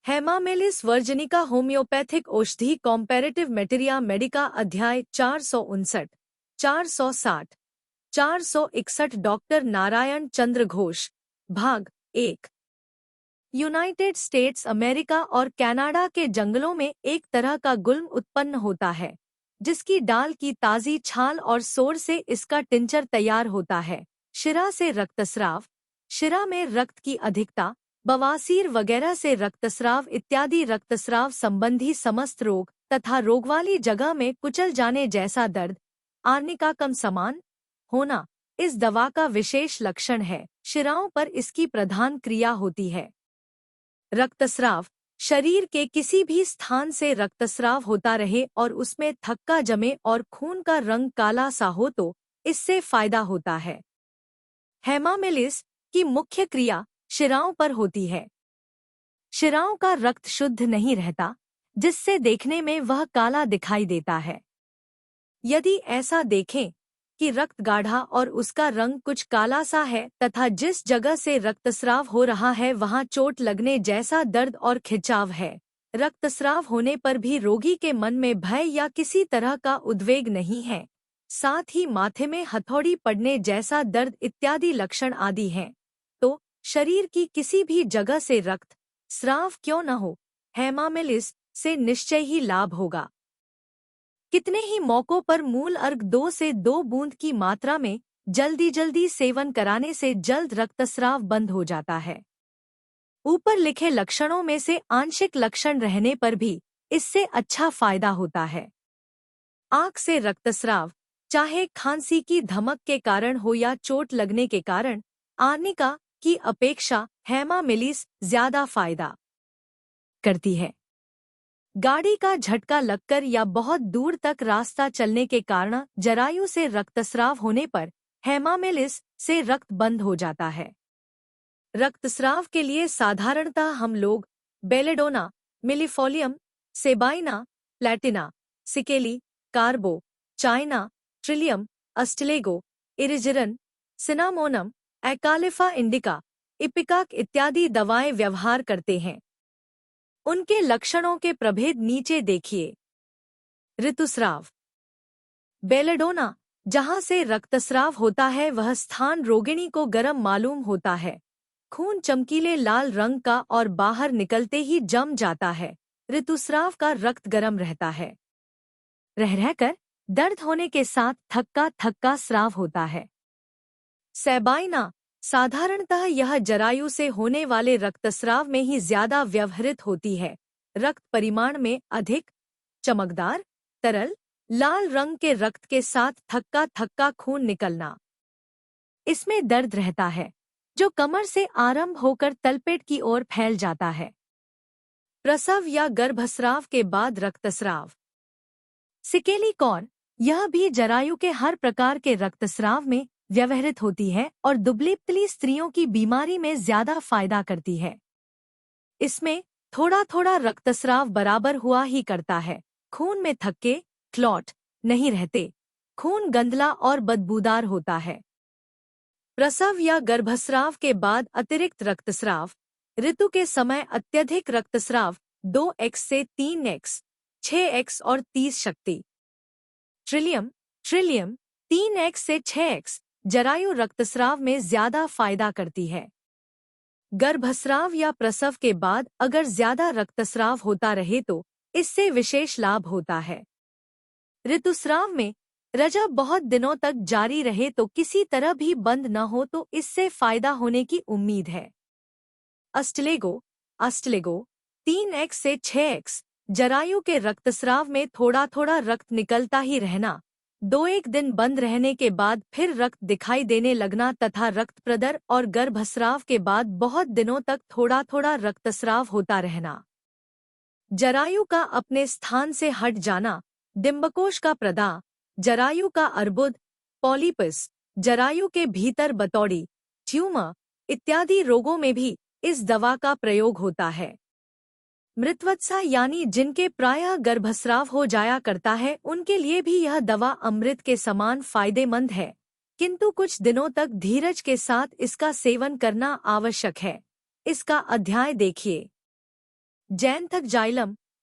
Hamamelis वर्जिनिका homeopathic औषधि कॉम्पैरेटिव मेटेरिया Medica अध्याय 459, 460, 461 doctor Narayan चंद्र घोष भाग 1। यूनाइटेड स्टेट्स अमेरिका और कनाडा के जंगलों में एक तरह का गुल्म उत्पन्न होता है जिसकी डाल की ताज़ी छाल और सोर से इसका टिंचर तैयार होता है। शिरा से रक्तस्राव, शिरा में रक्त की अधिकता, बवासीर वगैरह से रक्तस्राव इत्यादि रक्तस्राव संबंधी समस्त रोग तथा रोग वाली जगह में कुचल जाने जैसा दर्द, आर्निका कम समान होना इस दवा का विशेष लक्षण है। शिराओं पर इसकी प्रधान क्रिया होती है। रक्तस्राव, शरीर के किसी भी स्थान से रक्तस्राव होता रहे और उसमें थक्का जमे और खून का रंग काला सा हो तो इससे फायदा होता है। हेमामेलिस की मुख्य क्रिया शिराओं पर होती है। शिराओं का रक्त शुद्ध नहीं रहता जिससे देखने में वह काला दिखाई देता है। यदि ऐसा देखें कि रक्त गाढ़ा और उसका रंग कुछ काला सा है तथा जिस जगह से रक्तस्राव हो रहा है वहां चोट लगने जैसा दर्द और खिंचाव है, रक्तस्राव होने पर भी रोगी के मन में भय या किसी तरह का उद्वेग नहीं है, साथ ही माथे में हथौड़ी पड़ने जैसा दर्द इत्यादि लक्षण आदि हैं, तो शरीर की किसी भी जगह से रक्त स्राव क्यों न हो, हेमामेलिस से निश्चय ही लाभ होगा। कितने ही मौकों पर मूल अर्घ 2 से 2 बूंद की मात्रा में जल्दी सेवन कराने से जल्द रक्तस्राव बंद हो जाता है। ऊपर लिखे लक्षणों में से आंशिक लक्षण रहने पर भी इससे अच्छा फायदा होता है। आंख से रक्तस्राव, चाहे खांसी की धमक के कारण हो या चोट लगने के कारण, आर्निका की अपेक्षा हेमामेलिस ज्यादा फायदा करती है। गाड़ी का झटका लगकर या बहुत दूर तक रास्ता चलने के कारण जरायु से रक्तस्राव होने पर हेमामेलिस से रक्त बंद हो जाता है। रक्तस्राव के लिए साधारणतः हम लोग belladonna, millefolium, sabina, platina, secale, carbo, china, trillium, ustilago, erigeron, cinnamomum, acalypha indica, ipecac इत्यादि दवाएं व्यवहार करते हैं। उनके लक्षणों के प्रभेद नीचे देखिए। ऋतुस्राव, बेलेडोना, जहां से रक्तस्राव होता है वह स्थान रोगिणी को गर्म मालूम होता है। खून चमकीले लाल रंग का और बाहर निकलते ही जम जाता है। ऋतुस्राव का रक्त गर्म रहता है। रहकर दर्द होने के साथ थक्का थक्का स्राव होता है। सेबाइना, साधारणतः यह जरायु से होने वाले रक्तस्राव में ही ज्यादा व्यवहृत होती है। रक्त परिमाण में अधिक, चमकदार, तरल, लाल रंग के रक्त के साथ थक्का थक्का खून निकलना। इसमें दर्द रहता है जो कमर से आरंभ होकर तलपेट की ओर फैल जाता है। प्रसव या गर्भस्राव के बाद रक्तस्राव। सिकेली कौर, यह भी जरायु के हर प्रकार के रक्तस्राव में व्यवहृत होती है और दुबली पतली स्त्रियों की बीमारी में ज्यादा फायदा करती है। इसमें थोड़ा थोड़ा रक्तस्राव बराबर हुआ ही करता है। खून में थक्के, क्लॉट नहीं रहते। खून गंदला और बदबूदार होता है। प्रसव या गर्भस्राव के बाद अतिरिक्त रक्तस्राव। ऋतु के समय अत्यधिक रक्तस्राव 2x से 3x, 6x और 30 शक्ति। ट्रिलियम 3x से 6x जरायु रक्तस्राव में ज्यादा फायदा करती है। गर्भस्राव या प्रसव के बाद अगर ज्यादा रक्तस्राव होता रहे तो इससे विशेष लाभ होता है। ऋतुस्राव में रजब बहुत दिनों तक जारी रहे तो किसी तरह भी बंद न हो तो इससे फायदा होने की उम्मीद है। अस्टिलेगो 3x से 6x जरायु के रक्तस्राव में थोड़ा थोड़ा रक्त निकलता ही रहना, 2-1 दिन बंद रहने के बाद फिर रक्त दिखाई देने लगना तथा रक्त प्रदर और गर्भस्राव के बाद बहुत दिनों तक थोड़ा थोड़ा रक्तस्राव होता रहना। जरायु का अपने स्थान से हट जाना, डिंबकोश का प्रदाह, जरायु का अर्बुद, पॉलीपस, जरायु के भीतर बतौड़ी, ट्यूमर इत्यादि रोगों में भी इस दवा का प्रयोग होता है। मृतवत्सा यानी जिनके प्रायः गर्भस्राव हो जाया करता है उनके लिए भी यह दवा अमृत के समान फायदेमंद है, किंतु कुछ दिनों तक धीरज के साथ इसका सेवन करना आवश्यक है। इसका अध्याय देखिए। जैनथक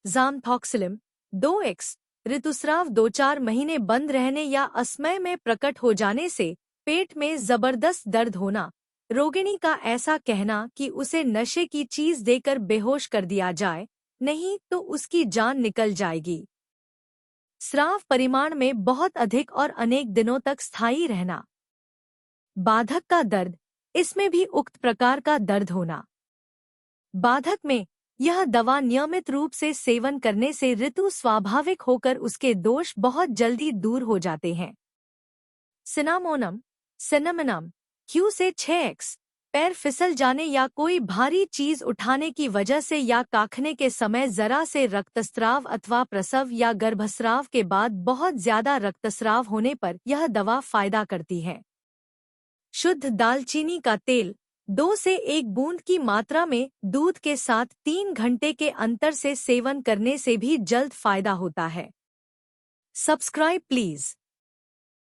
जामथॉक्सिलिम 2x। ऋतुस्राव 2-4 महीने बंद रहने या असमय में प्रकट हो जाने से पेट में जबरदस्त दर्द होना। रोगिणी का ऐसा कहना कि उसे नशे की चीज देकर बेहोश कर दिया जाए, नहीं तो उसकी जान निकल जाएगी। स्राव परिमाण में बहुत अधिक और अनेक दिनों तक स्थायी रहना। बाधक का दर्द, इसमें भी उक्त प्रकार का दर्द होना। बाधक में यह दवा नियमित रूप से सेवन करने से ऋतु स्वाभाविक होकर उसके दोष बहुत जल्दी दूर हो जाते हैं। सिनामोनम Q से 6x। पैर फिसल जाने या कोई भारी चीज उठाने की वजह से या काखने के समय जरा से रक्तस्राव अथवा प्रसव या गर्भस्राव के बाद बहुत ज्यादा रक्तस्राव होने पर यह दवा फायदा करती है। शुद्ध दालचीनी का तेल 2 से 1 बूंद की मात्रा में दूध के साथ 3 घंटे के अंतर से सेवन करने से भी जल्द फायदा होता है। Subscribe please.